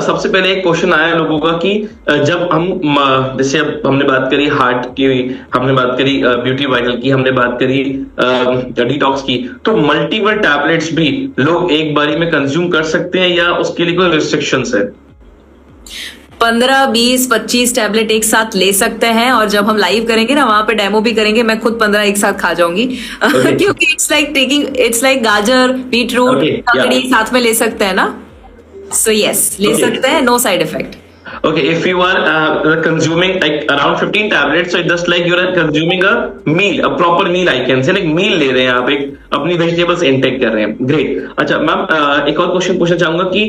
सबसे पहले एक क्वेश्चन आया लोगों का कि जब हम जैसे अब हमने बात करी हार्ट की, हमने बात करी ब्यूटी वाइटल की, हमने बात करी डिटॉक्स की, तो मल्टीपल टैबलेट्स भी लोग एक बारी में कंज्यूम कर सकते हैं या उसके लिए कोई रिस्ट्रिक्शंस है? 15, 20, 25 टैबलेट एक साथ ले सकते हैं, और जब हम लाइव करेंगे ना वहां पे डेमो भी करेंगे, मैं खुद 15 एक साथ खा जाऊंगी क्योंकि इट्स लाइक गाजर, बीटरूट, ककड़ी साथ में ले सकते हैं ना। सो यस, ले सकते हैं, no side effect. Okay, if you are consuming like around 15 tablets, so it's just like you are consuming a meal, a proper meal I can say, like meal ले रहे हैं आप, एक अपनी वेजिटेबल्स इनटेक कर रहे हैं। ग्रेट। अच्छा मैम, एक और क्वेश्चन पूछना चाहूंगा कि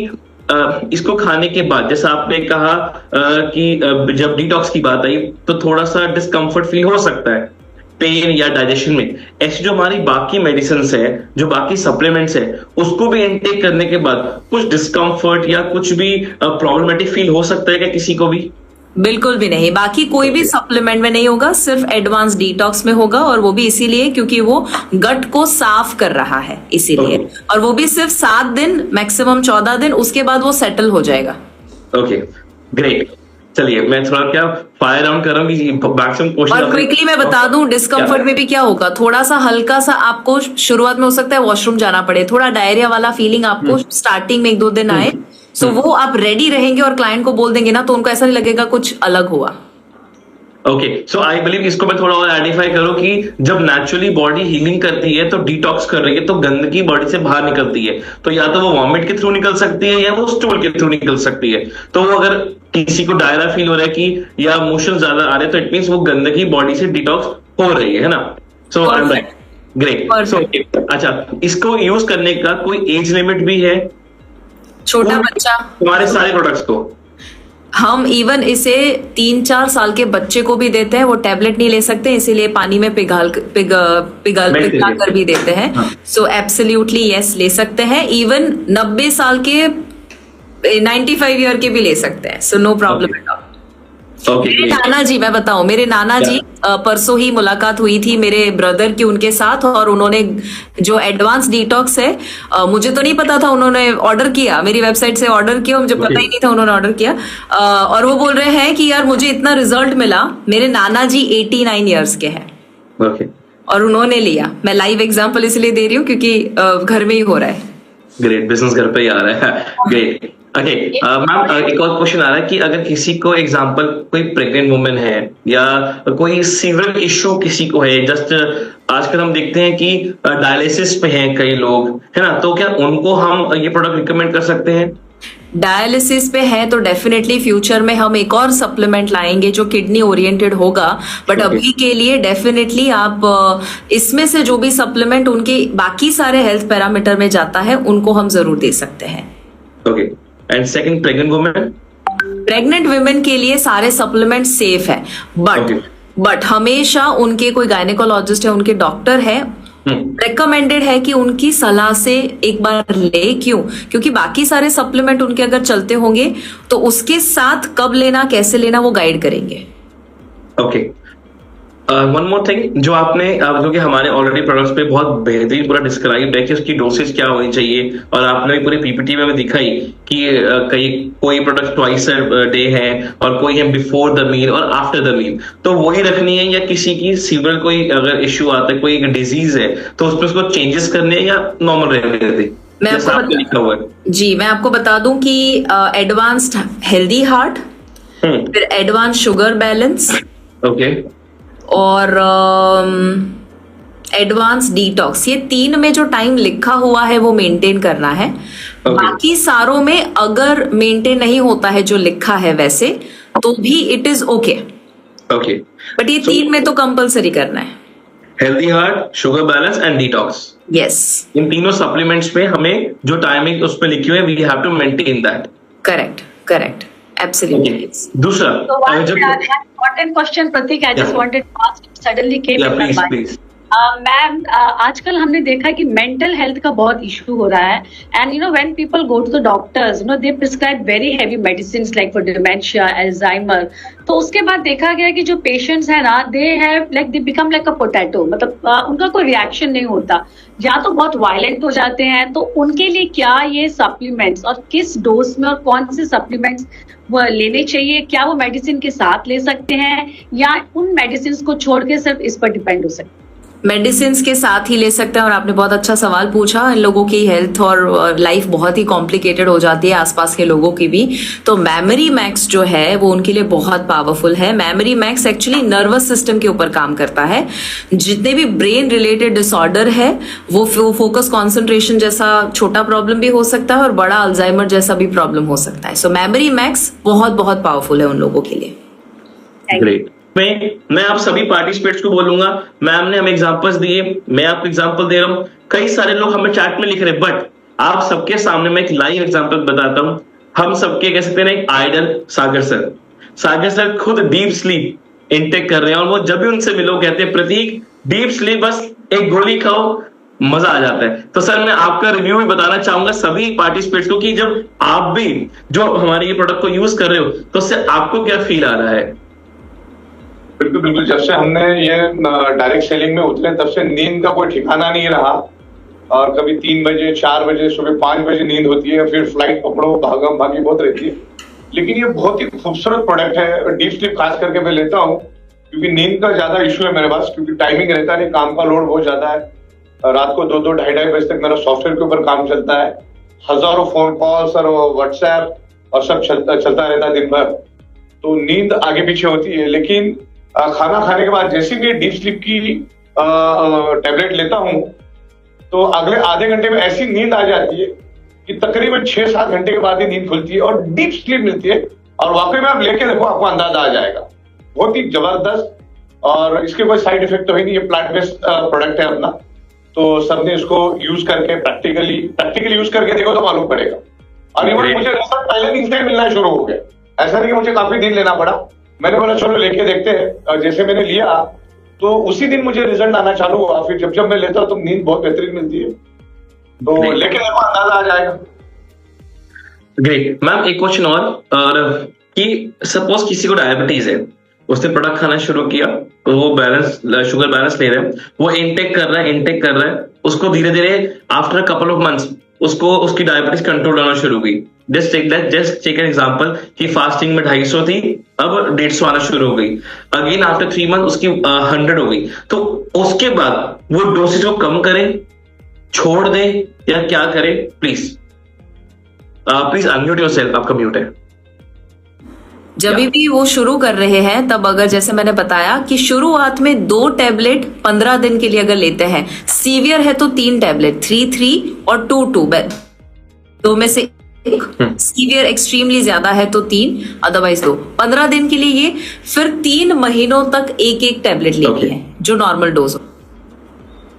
इसको खाने के बाद, जैसा आपने कहा कि जब डिटॉक्स की बात आई तो थोड़ा सा डिस्कम्फर्ट फील हो सकता है पेन या डाइजेशन में, ऐसे जो हमारी बाकी मेडिसिन है, जो बाकी सप्लीमेंट्स है, उसको भी इनटेक करने के बाद कुछ डिस्कम्फर्ट या कुछ भी प्रॉब्लमेटिक फील हो सकता है क्या किसी को भी? बिल्कुल भी नहीं, बाकी कोई भी सप्लीमेंट में नहीं होगा, सिर्फ एडवांस डिटॉक्स में होगा, और वो भी इसीलिए क्योंकि वो गट को साफ कर रहा है इसीलिए, और वो भी सिर्फ 7 दिन, मैक्सिमम 14 दिन, उसके बाद वो सेटल हो जाएगा। Okay, great. चलिए मैं थोड़ा क्या फायर राउंड कर रहा हूँ और क्विकली मैं बता दूं डिस्कम्फर्ट में भी क्या होगा, थोड़ा सा हल्का सा आपको शुरुआत में हो सकता है वॉशरूम जाना पड़े, थोड़ा डायरिया वाला फीलिंग आपको स्टार्टिंग में 1-2 दिन आए, सो वो आप रेडी रहेंगे और क्लाइंट को बोल देंगे ना, तो उनको ऐसा नहीं लगेगा कुछ अलग हुआ। ओके, सो आई बिलीव इसको मैं थोड़ा और आइडेंटिफाई करूं कि जब नेचुरली बॉडी हीलिंग करती है तो डिटॉक्स कर रही है, तो गंदगी बॉडी से बाहर निकलती है, तो या तो वो वॉमिट के थ्रू निकल सकती है या वो स्टूल के थ्रू निकल सकती है। तो वो अगर किसी को डायरिया फील हो रहा है कि या मोशन ज्यादा आ रहे हैं, तो इट मींस वो गंदगी बॉडी से डिटॉक्स हो रही है ना। सो आई एम राइट, ग्रेट। सो अच्छा, इसको यूज करने का कोई एज लिमिट भी है? छोटा बच्चा, हमारे सारे प्रोडक्ट्स को हम इवन इसे 3-4 साल के बच्चे को भी देते हैं, वो टैबलेट नहीं ले सकते इसीलिए पानी में पिघला कर भी देते हैं। सो एब्सोल्युटली यस, ले सकते हैं, इवन 90 साल के 95 ईयर के भी ले सकते हैं, so no problem at all. मेरे नाना जी, मैं बताऊं, मेरे नाना जी परसों ही मुलाकात हुई थी मेरे ब्रदर की उनके साथ, और उन्होंने जो एडवांस डिटॉक्स है, मुझे तो नहीं पता था, उन्होंने ऑर्डर किया, मेरी वेबसाइट से ऑर्डर किया, मुझे पता ही नहीं था, उन्होंने ऑर्डर किया, और वो बोल रहे हैं कि यार मुझे इतना रिजल्ट मिला। मेरे नाना जी 89 ईयर्स के हैं और उन्होंने लिया। मैं लाइव एग्जाम्पल इसलिए दे रही हूँ क्योंकि घर में ही हो रहा है। ग्रेट, बिजनेस घर पे ही आ रहा है। ग्रेट। ओके मैम, एक और क्वेश्चन आ रहा है कि अगर किसी को एग्जांपल कोई प्रेग्नेंट वुमेन है या कोई सीवियर इश्यू किसी को है, जस्ट आजकल हम देखते हैं कि डायलिसिस पे हैं कई लोग, है ना, तो क्या उनको हम ये प्रोडक्ट रिकमेंड कर सकते हैं? डायलिसिस पे है तो डेफिनेटली फ्यूचर में हम एक और सप्लीमेंट लाएंगे जो किडनी ओरिएंटेड होगा, बट अभी के लिए डेफिनेटली आप इसमें से जो भी सप्लीमेंट उनके बाकी सारे हेल्थ पैरामीटर में जाता है उनको हम जरूर दे सकते हैं। Okay, and second, pregnant women के लिए सारे सप्लीमेंट सेफ है, बट हमेशा उनके कोई गायनेकोलॉजिस्ट है, उनके डॉक्टर है, रेकमेंडेड है कि उनकी सलाह से एक बार ले। क्योंकि बाकी सारे सप्लीमेंट उनके अगर चलते होंगे तो उसके साथ कब लेना, कैसे लेना, वो गाइड करेंगे। ओके, वन मोर थिंग, जो आपने क्योंकि हमारे ऑलरेडी प्रोडक्ट्स पे बहुत बेहतरीन पूरा डिस्क्राइब है कि उसकी डोसेज क्या होनी चाहिए, और आपने भी पूरी पीपीटी में दिखाई कि कोई प्रोडक्ट ट्वाइस डे है और कोई है बिफोर द मील और आफ्टर द मील, तो वही रखनी है, या किसी की सीवियर कोई अगर इश्यू आता है, कोई डिजीज है, तो उसमें उसको चेंजेस करने हैं या नॉर्मल रहने दें? मैं आपको बता दूं कि एडवांस्ड हेल्दी हार्ट, फिर एडवांस शुगर बैलेंस, ओके, और एडवांस डिटॉक्स, ये 3 में जो टाइम लिखा हुआ है वो मेंटेन करना है। बाकी सारों में अगर मेंटेन नहीं होता है जो लिखा है वैसे, तो भी इट इज ओके, बट ये 3 में तो कंपलसरी करना है। Healthy heart, sugar balance and detox, yes, इन तीनों सप्लीमेंट्स में हमें जो टाइमिंग उस पे लिखी हुई है, we have to maintain that. Correct, absolutely. दूसरा, important question, Pratik, I just wanted to ask, suddenly came in my mind. Ma'am आजकल हमने देखा है कि मेंटल हेल्थ का बहुत इशू हो रहा है and when people go to the doctors they prescribe very heavy medicine like for dementia Alzheimer. तो उसके बाद देखा गया कि जो पेशेंट्स है ना they have like they become like a potato, मतलब उनका कोई रिएक्शन नहीं होता या तो बहुत वायलेंट हो जाते हैं। तो उनके लिए क्या ये सप्लीमेंट्स और किस डोज में और कौन से सप्लीमेंट्स वो लेने चाहिए, क्या वो मेडिसिन के साथ ले सकते हैं या उन मेडिसिन को छोड़ के सिर्फ इस पर डिपेंड हो सकते हैं? मेडिसिन के साथ ही ले सकते हैं। और आपने बहुत अच्छा सवाल पूछा, इन लोगों की हेल्थ और लाइफ बहुत ही कॉम्प्लिकेटेड हो जाती है, आसपास के लोगों की भी। तो मेमोरी मैक्स जो है वो उनके लिए बहुत पावरफुल है। Memory max actually nervous system के ऊपर काम करता है। जितने भी ब्रेन रिलेटेड डिसऑर्डर है वो फोकस कॉन्सेंट्रेशन जैसा छोटा प्रॉब्लम भी हो सकता है और बड़ा अल्जाइमर जैसा भी प्रॉब्लम हो सकता है। सो मेमोरी मैक्स बहुत बहुत पावरफुल है उन लोगों के लिए। ग्रेट। मैं आप सभी पार्टिसिपेट्स को बोलूंगा, मैम ने हमें एग्जांपल्स दिए, मैं आपको एग्जांपल दे रहा हूं। कई सारे लोग हमें चैट में लिख रहे हैं, बट आप सबके सामने मैं एक लाइव एग्जांपल बताता हूं। हम सबके कह सकते हैं एक आइडल सागर सर खुद डीप स्लीप इनटेक कर रहे हैं और वो जब भी उनसे मिलो कहते हैं प्रतीक डीप स्लीप बस एक गोली खाओ मजा आ जाता है। तो सर मैं आपका रिव्यू भी बताना चाहूंगा सभी पार्टिसिपेट्स को कि जब आप भी जो हमारे ये प्रोडक्ट को यूज कर रहे हो तो उससे आपको क्या फील आ रहा है? बिल्कुल। जब से हमने ये डायरेक्ट सेलिंग में उतरे तब से नींद का कोई ठिकाना नहीं रहा और कभी 3 बजे 4 बजे सुबह 5 बजे नींद होती है, फिर फ्लाइट पकड़ो भागम भागी बहुत रहती है। लेकिन ये बहुत ही खूबसूरत प्रोडक्ट है। डीप स्लीप खास करके मैं लेता हूँ क्योंकि नींद का ज्यादा इशू है मेरे पास, क्योंकि टाइमिंग रहता है, काम का लोड बहुत ज्यादा है। रात को 2-2 ढाई बजे तक मेरा सॉफ्टवेयर के ऊपर काम चलता है, हजारों फोन कॉल्स और व्हाट्सएप और सब चलता रहता है दिन भर, तो नींद आगे पीछे होती है। लेकिन खाना खाने के बाद जैसे भी डीप स्लीप की टैबलेट लेता हूं तो अगले आधे घंटे में ऐसी नींद आ जाती है कि तकरीबन 6-7 घंटे के बाद ही नींद खुलती है और डीप स्लीप मिलती है। और वाकई में आप लेके देखो आपको अंदाजा आ जाएगा, बहुत ही जबरदस्त। और इसके कोई साइड इफेक्ट तो है नहीं, ये प्लांट बेस्ड प्रोडक्ट है अपना, तो सबने इसको यूज करके प्रैक्टिकली यूज करके देखो तो मालूम पड़ेगा। और इवन मुझे रिजल्ट पहले दिन से मिलना शुरू हो गया, ऐसा नहीं मुझे काफी दिन लेना पड़ा। मैंने बोला चलो लेके देखते हैं, जैसे मैंने लिया तो उसी दिन मुझे रिजल्ट आना चालू हुआ। फिर जब मैं लेता हूं तो नींद बहुत बेहतरीन मिलती है, तो लेके देखो अंदाजा आ जाएगा। ग्रेट। मैम एक क्वेश्चन और कि सपोज किसी को डायबिटीज है, उसने प्रोडक्ट खाना शुरू किया तो वो शुगर बैलेंस ले रहे हैं, वो इनटेक कर रहा है, उसको धीरे धीरे आफ्टर कपल ऑफ मंथ्स उसको उसकी डायबिटीज कंट्रोल होना शुरू हुई। जस्ट टेक एन एग्जांपल कि फास्टिंग में 250 थी, अब 150 आना शुरू हो गई। अगेन आफ्टर 3 मंथ उसकी 100 हो गई। तो उसके बाद वो डोसेज को कम करें, छोड़ दें या क्या करें? प्लीज अनम्यूट योरसेल्फ, आपका म्यूट है। जब भी वो शुरू कर रहे हैं तब अगर जैसे मैंने बताया कि शुरुआत में 2 टैबलेट 15 दिन के लिए अगर लेते हैं, सीवियर है तो 3 टैबलेट 3 और 2 दो में से एक, सीवियर एक्सट्रीमली ज्यादा है तो 3, अदरवाइज 2, 15 दिन के लिए ये, फिर 3 महीनों तक एक टैबलेट लेनी है जो नॉर्मल डोज हो।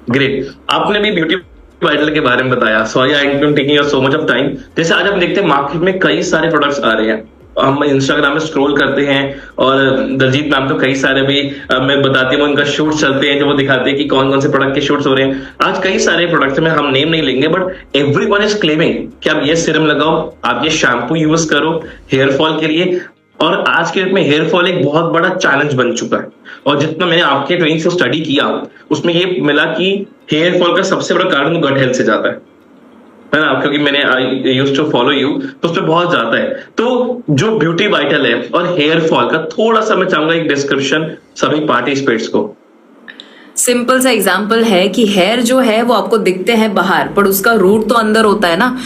ग्रेट। आपने भी ब्यूटी वाइटल के बारे में बताया, sorry I am taking your so much of time. जैसे आज आप देखते हैं मार्केट में कई सारे प्रोडक्ट्स आ रहे हैं, हम इंस्टाग्राम में स्क्रॉल करते हैं और दलजीत मैम तो कई सारे भी मैं बताती हूँ उनका शूट चलते हैं जो वो दिखाते हैं कि कौन कौन से प्रोडक्ट के शूट्स हो रहे हैं। आज कई सारे प्रोडक्ट्स में हम नेम नहीं लेंगे, बट एवरीवन इज क्लेमिंग कि आप ये सीरम लगाओ, आप ये शैम्पू यूज करो हेयर फॉल के लिए। और आज के डेट में हेयर फॉल एक बहुत बड़ा चैलेंज बन चुका है और जितना मैंने आपके ट्रेनिंग से स्टडी किया उसमें ये मिला कि हेयर फॉल का सबसे बड़ा कारण गट हेल्थ से जाता है ना, क्योंकि मैंने I used to follow you तो उस पर बहुत जाता है। तो जो ब्यूटी वाइटल है और हेयर फॉल का थोड़ा सा मैं चाहूंगा एक डिस्क्रिप्शन सभी पार्टिसिपेट्स को। सिंपल सा एग्जाम्पल है कि हेयर जो है वो आपको दिखते हैं बाहर पर उसका रूट तो अंदर होता है ना।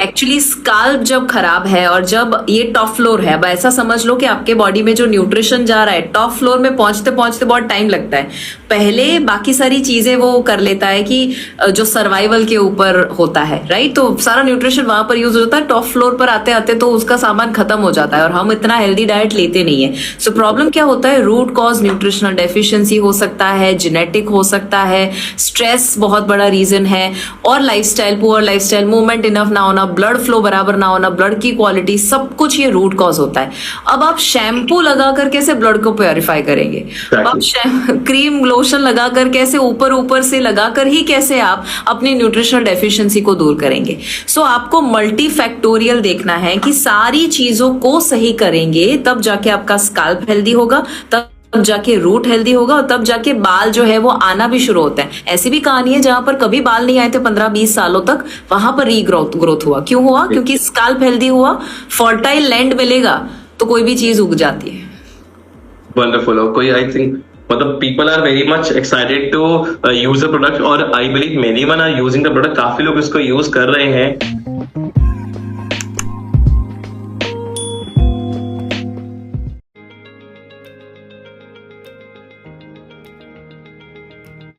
एक्चुअली स्काल्प जब खराब है और जब ये टॉप फ्लोर है, अब ऐसा समझ लो कि आपके बॉडी में जो न्यूट्रिशन जा रहा है टॉप फ्लोर में पहुंचते पहुंचते बहुत टाइम लगता है। पहले बाकी सारी चीजें वो कर लेता है कि जो सर्वाइवल के ऊपर होता है, राइट, तो सारा न्यूट्रिशन वहां पर यूज होता है। टॉप फ्लोर पर आते आते तो उसका सामान खत्म हो जाता है और हम इतना हेल्दी डाइट लेते नहीं है। सो प्रॉब्लम क्या होता है, रूट कॉज न्यूट्रिशनल डेफिशिएंसी हो सकता है, जेनेटिक डायबिटिक हो सकता है, स्ट्रेस बहुत बड़ा रीजन है, और lifestyle, poor lifestyle, movement enough ना होना, ब्लड फ्लो बराबर ना होना, ब्लड की क्वालिटी, सब कुछ ये रूट कॉज होता है। अब आप शैम्पू लगाकर कैसे ब्लड को प्योरीफाई करेंगे? अब आप क्रीम लोशन लगाकर कैसे, ऊपर से लगाकर ही कैसे आप अपनी न्यूट्रिशनल डेफिशिएंसी को दूर करेंगे? सो आपको मल्टीफैक्टोरियल देखना है कि सारी चीजों को सही करेंगे तब जाके आपका स्कैल्प हेल्दी होगा, तब जाके रूट हेल्दी होगा, और तब जाके बाल जो है वो आना भी शुरू होता है। ऐसी भी कहानी है जहां पर कभी बाल नहीं आए थे 15-20 सालों तक, वहां पर ग्रोथ हुआ। क्यों हुआ? क्योंकि स्कैल्प हेल्दी हुआ, फर्टाइल लैंड मिलेगा तो कोई भी चीज उग जाती है। वंडरफुल। और कोई आई थिंक मतलब people are very much excited to use the product, और I believe many one are using the product. काफी लोग इसको यूज कर रहे हैं।